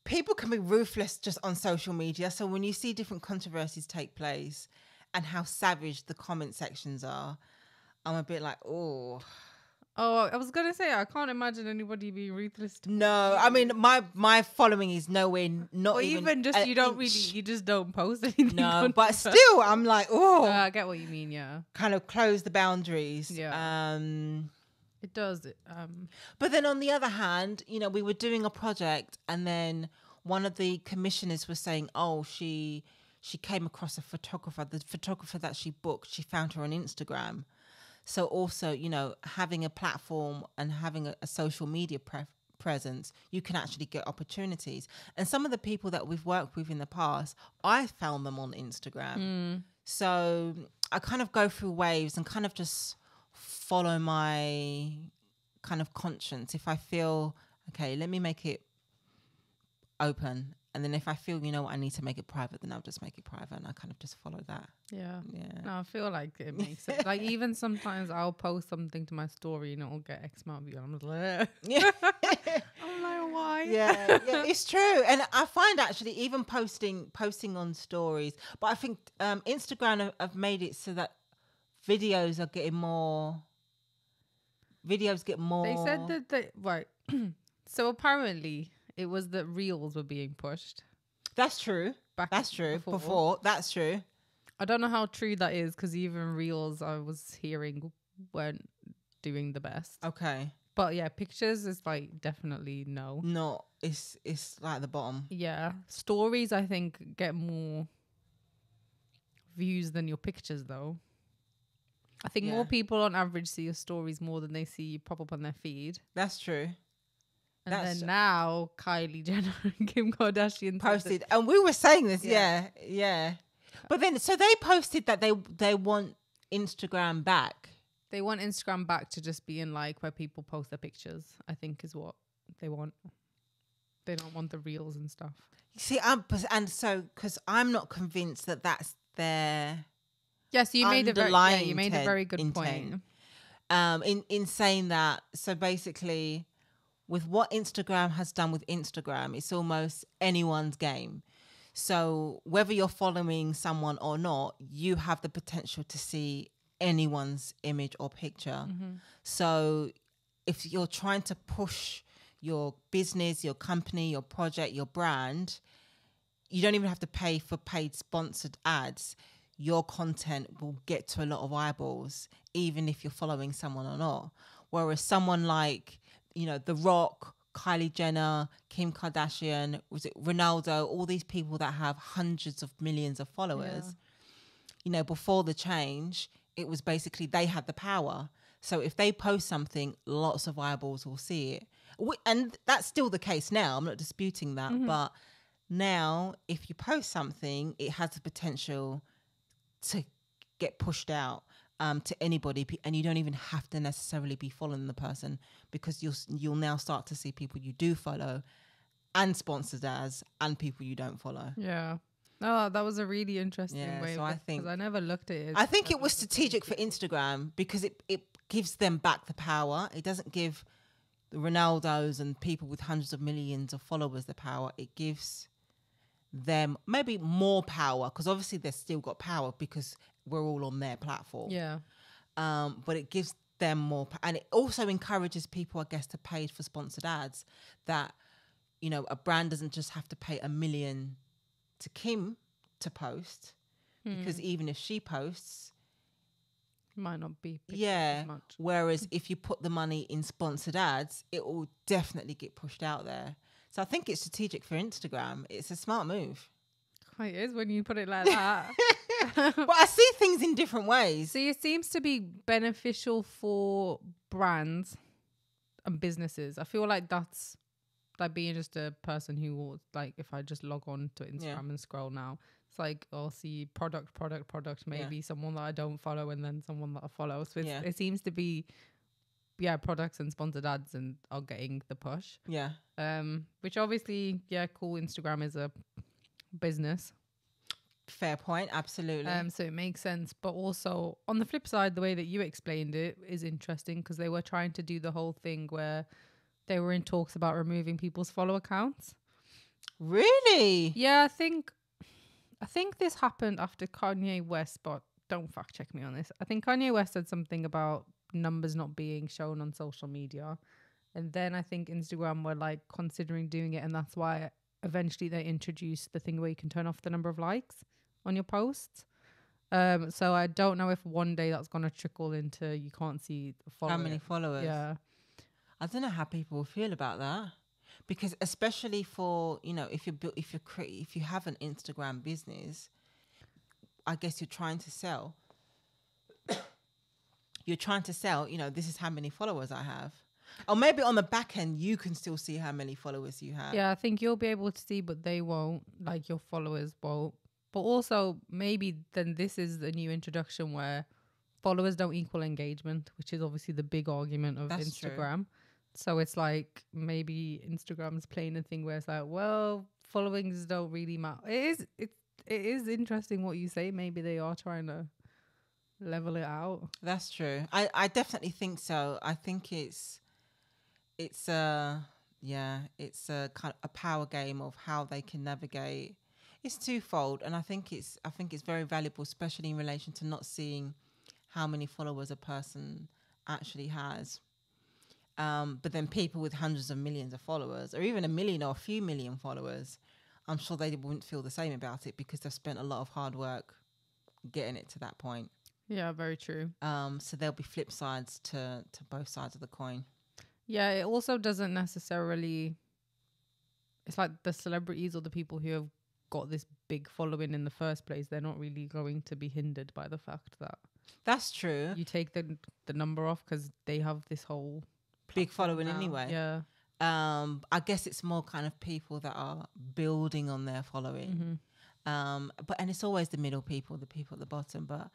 people can be ruthless just on social media. So when you see different controversies take place and how savage the comment sections are, I'm a bit like, oh, I was gonna say I can't imagine anybody being ruthless. No, I mean my following is nowhere not even just you just don't post anything. No, but still I'm like, oh, I get what you mean. Yeah, kind of close the boundaries. Yeah. It does. But then on the other hand, you know, we were doing a project and then one of the commissioners was saying, oh, she came across a photographer. The photographer that she booked, she found her on Instagram. So also, you know, having a platform and having a social media presence, you can actually get opportunities. And some of the people that we've worked with in the past, I found them on Instagram. So I kind of go through waves and kind of just follow my kind of conscience. If I feel, okay, let me make it open. And then if I feel, you know what, I need to make it private, then I'll just make it private. And I kind of just follow that. Yeah. Yeah. No, I feel like it makes it. Like, even sometimes I'll post something to my story and it'll get X amount of views. I'm just like, Yeah. I'm like, why? Yeah, it's true. And I find actually even posting on stories, but I think Instagram have made it so that videos are getting more. Videos get more. They said that right. So apparently it was that reels were being pushed. That's true. That's true. Before. That's true. I don't know how true that is because even reels I was hearing weren't doing the best. Okay. But yeah, pictures is like definitely no. No, it's like the bottom. Yeah. Stories I think get more views than your pictures though. I think more people on average see your stories more than they see you pop up on their feed. That's true. And then now Kylie Jenner and Kim Kardashian posted, and we were saying this, yeah. But then, so they posted that they want Instagram back. They want Instagram back to just be in like where people post their pictures, I think is what they want. They don't want the reels and stuff. You see, and so because I'm not convinced that that's their. Yes, you made a very good intent. Point. In saying that, so basically, with what Instagram has done with Instagram, it's almost anyone's game. So whether you're following someone or not, you have the potential to see anyone's image or picture. So if you're trying to push your business, your company, your project, your brand, you don't even have to pay for paid sponsored ads. Your content will get to a lot of eyeballs, even if you're following someone or not. Whereas someone like, you know, The Rock, Kylie Jenner, Kim Kardashian, was it Ronaldo, all these people that have hundreds of millions of followers, you know, before the change, it was basically they had the power. So if they post something, lots of eyeballs will see it. And that's still the case now. I'm not disputing that. But now, if you post something, it has the potential to get pushed out to anybody, and you don't even have to necessarily be following the person, because you'll now start to see people you do follow and sponsored ads and people you don't follow. Yeah. No, that was a really interesting way. So I think, because I never looked at it. I think it was strategic for Instagram because it gives them back the power. It doesn't give the Ronaldos and people with hundreds of millions of followers the power. It gives them maybe more power, because obviously they've still got power because we're all on their platform. Yeah. But it gives them more, and it also encourages people, I guess, to pay for sponsored ads. That, you know, a brand doesn't just have to pay $1 million to Kim to post, because even if she posts, might not be as much. Whereas if you put the money in sponsored ads, it will definitely get pushed out there. So I think it's strategic for Instagram. It's a smart move. It is when you put it like that. But I see things in different ways. See, it seems to be beneficial for brands and businesses. I feel like that's like being just a person who will, like, if I just log on to Instagram and scroll now, it's like I'll see product, maybe someone that I don't follow and then someone that I follow. So it seems to be, products and sponsored ads and are getting the push. Yeah. Which obviously, cool. Instagram is a business. Fair point, absolutely. So it makes sense. But also on the flip side, the way that you explained it is interesting, because they were trying to do the whole thing where they were in talks about removing people's follow accounts. Really? Yeah, I think this happened after Kanye West, but don't fact check me on this. I think Kanye West said something about numbers not being shown on social media. And then I think Instagram were like considering doing it, and that's why eventually they introduced the thing where you can turn off the number of likes on your posts. So I don't know if one day that's gonna trickle into you can't see How many followers. followers? Yeah. I don't know how people feel about that, because especially for, if if you have an Instagram business, I guess you're trying to sell. This is how many followers I have. Or maybe on the back end, you can still see how many followers you have. Yeah, I think you'll be able to see, but they won't. Like your followers won't. But also, maybe then this is the new introduction where followers don't equal engagement, which is obviously the big argument of That's Instagram. true. So it's like maybe Instagram's playing a thing where it's like, well, followings don't really matter. It is interesting what you say. Maybe they are trying to level it out. That's true. I definitely think so. I think it's it's a kind of a power game of how they can navigate. It's twofold, and I think it's very valuable, especially in relation to not seeing how many followers a person actually has. But then people with hundreds of millions of followers, or even a million or a few million followers, I'm sure they wouldn't feel the same about it because they've spent a lot of hard work getting it to that point. Yeah, very true. So there'll be flip sides to both sides of the coin. Yeah, it also doesn't necessarily. It's like the celebrities or the people who have got this big following in the first place, they're not really going to be hindered by the fact that That's true. you take the number off because they have this whole Big following now. anyway. Yeah. I guess it's more kind of people that are building on their following. And it's always the middle people, the people at the bottom. But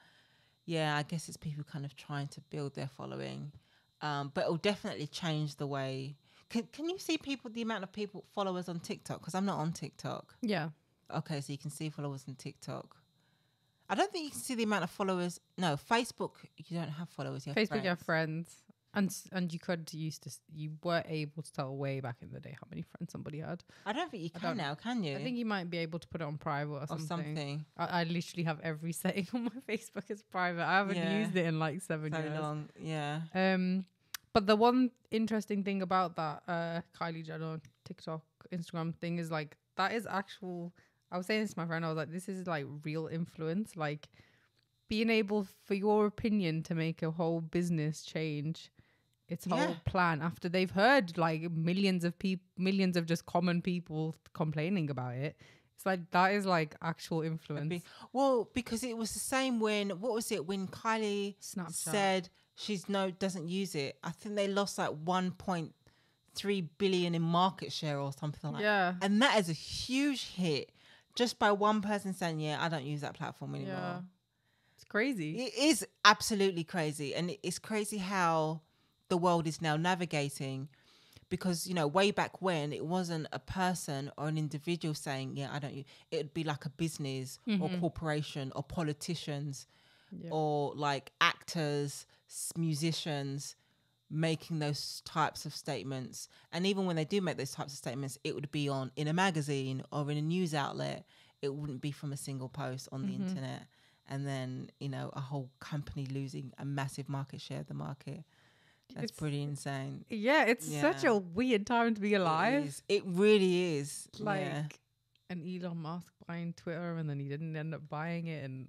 yeah, I guess it's people kind of trying to build their following. But it'll definitely change the way. Can you see the amount of followers on TikTok? Because I'm not on TikTok. Yeah. Okay, so you can see followers on TikTok. I don't think you can see the amount of followers. No, Facebook, you don't have followers. You have Facebook, friends. you have friends. And you were able to tell way back in the day how many friends somebody had. I don't think you can now, can you? I think you might be able to put it on private or something. I literally have every setting on my Facebook as private. I haven't used it in like 7 years. So long, yeah. But the one interesting thing about that Kylie Jenner TikTok, Instagram thing is like that is actual. I was saying this to my friend. I was like, this is like real influence. Like being able for your opinion to make a whole business change its whole plan after they've heard like millions of just common people complaining about it. It's like that is like actual influence. Well, because it was the same when Kylie Snapchat said doesn't use it. I think they lost like 1.3 billion in market share or something like that. Yeah. And that is a huge hit just by one person saying, yeah, I don't use that platform anymore. Yeah. It's crazy. It is absolutely crazy. And it's crazy how the world is now navigating, because, way back when it wasn't a person or an individual saying, yeah, I don't use it. It'd be like a business or corporation or politicians or like actors, musicians making those types of statements. And even when they do make those types of statements, it would be in a magazine or in a news outlet. It wouldn't be from a single post on the internet. And then, a whole company losing a massive market share of the market. That's pretty insane. Yeah, it's such a weird time to be alive. It really is. Like an Elon Musk buying Twitter and then he didn't end up buying it. And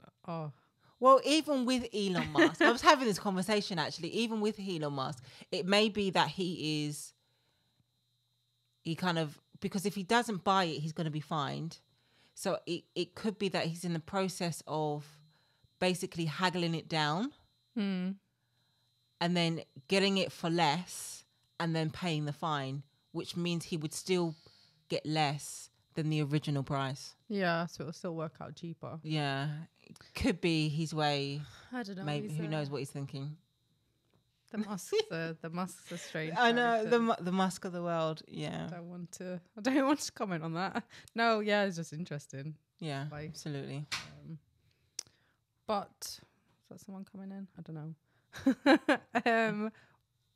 well, even with Elon Musk, I was having this conversation actually, even with Elon Musk, it may be that because if he doesn't buy it, he's going to be fined. So it could be that he's in the process of basically haggling it down and then getting it for less and then paying the fine, which means he would still get less than the original price. Yeah, so it'll still work out cheaper. Yeah, it could be his way. I don't know. Maybe who knows what he's thinking. The Musk's a strange. I know the Musk of the world. Yeah, I don't want to comment on that. No, yeah, it's just interesting. Yeah, absolutely. But is that someone coming in? I don't know.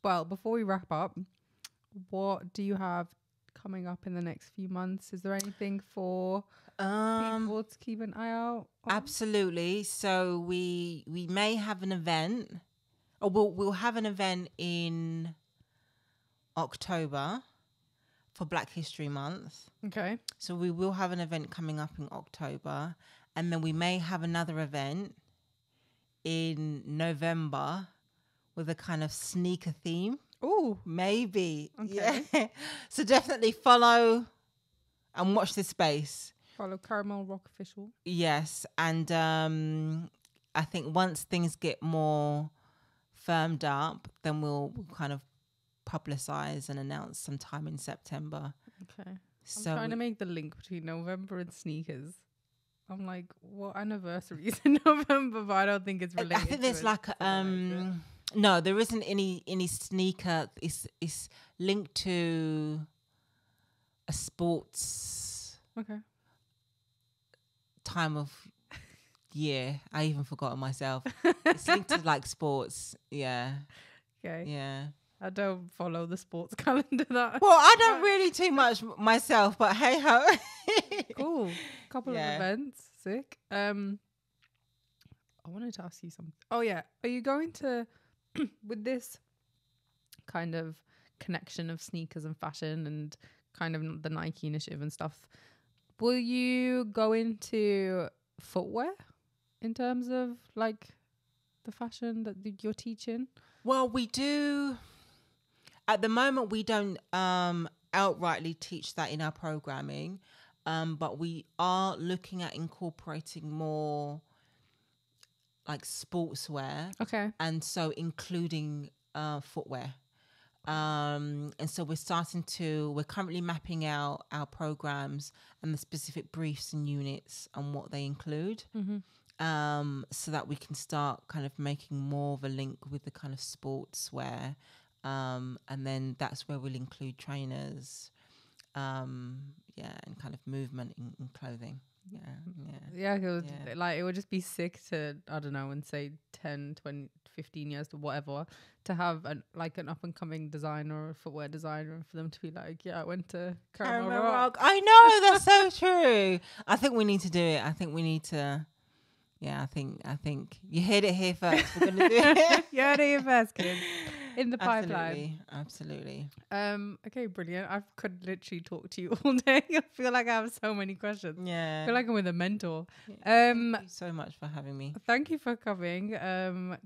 Well, before we wrap up, what do you have coming up in the next few months? Is there anything for people to keep an eye out on? Absolutely. So we may have an event, or we'll have an event in October for Black History Month. Okay. So we will have an event coming up in October, and then we may have another event in November with a kind of sneaker theme. Oh, maybe. Okay. Yeah. So definitely follow and watch this space. follow Caramel Rock Official. Yes. And I think once things get more firmed up, then we'll kind of publicize and announce sometime in September. Okay. So I'm trying to make the link between November and sneakers. I'm like, what anniversary is in November? But I don't think it's related. I think there's like no, there isn't any sneaker. It's linked to a sports Okay. time of year. I even forgot myself. It's linked to like sports. Yeah. Okay. Yeah. I don't follow the sports calendar that. Well, I don't really too much myself, but hey ho. Cool. Couple Yeah. of events. Sick. I wanted to ask you something. Oh yeah. Are you going to with this kind of connection of sneakers and fashion and kind of the Nike initiative and stuff, will you go into footwear in terms of like the fashion that you're teaching? Well, we do. At the moment, we don't outrightly teach that in our programming, but we are looking at incorporating more like sportswear, Okay. and so including footwear. And so we're currently mapping out our programs and the specific briefs and units and what they include. So that we can start kind of making more of a link with the kind of sportswear. And then that's where we'll include trainers, and kind of movement in clothing. Yeah, it would just be sick to, I don't know, in say 10, 20, 15 years to whatever, to have an up and coming designer or a footwear designer, and for them to be like, yeah, I went to Caramel Rock. I know, that's so true. I think we need to do it. I think we need to. Yeah, I think you heard it here first. We're gonna do it. You heard it here first, kids. In the pipeline. Absolutely. Okay, brilliant. I could literally talk to you all day. I feel like I have so many questions. Yeah. I feel like I'm with a mentor. Thank you so much for having me. Thank you for coming.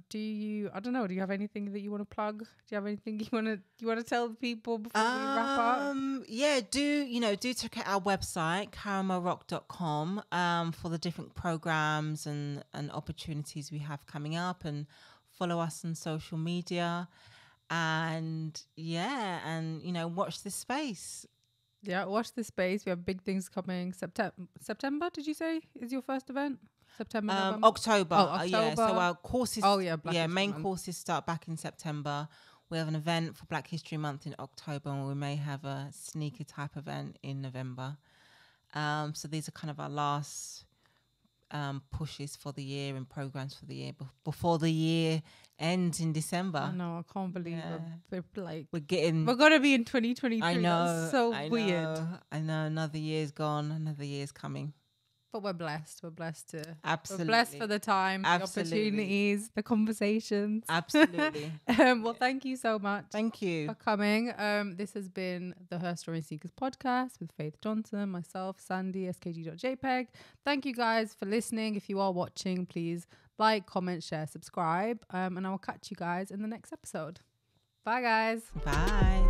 Do you have anything that you want to plug? Do you have anything you want to tell the people before we wrap up? Yeah, do check out our website, caramelrock.com, for the different programs and opportunities we have coming up, and follow us on social media. And watch this space. Yeah, watch this space. We have big things coming. September, did you say, is your first event? September, November? October. October. So our courses. Black History main Month. Courses start back in September. We have an event for Black History Month in October, and we may have a sneaker type event in November. So these are kind of our last pushes for the year and programs for the year before the year ends in December. I know, I can't believe we're gonna be in 2023. I know. That's so weird. I know. Another year's gone. Another year's coming. But we're blessed. We're blessed to. Absolutely. We're blessed for the time, the opportunities, the conversations. Absolutely. Well, thank you so much. Thank you for coming. This has been the Her Story Seekers podcast with Faith Johnson, myself, Sandy, skg.jpg. Thank you guys for listening. If you are watching, please like, comment, share, subscribe. And I will catch you guys in the next episode. Bye, guys. Bye.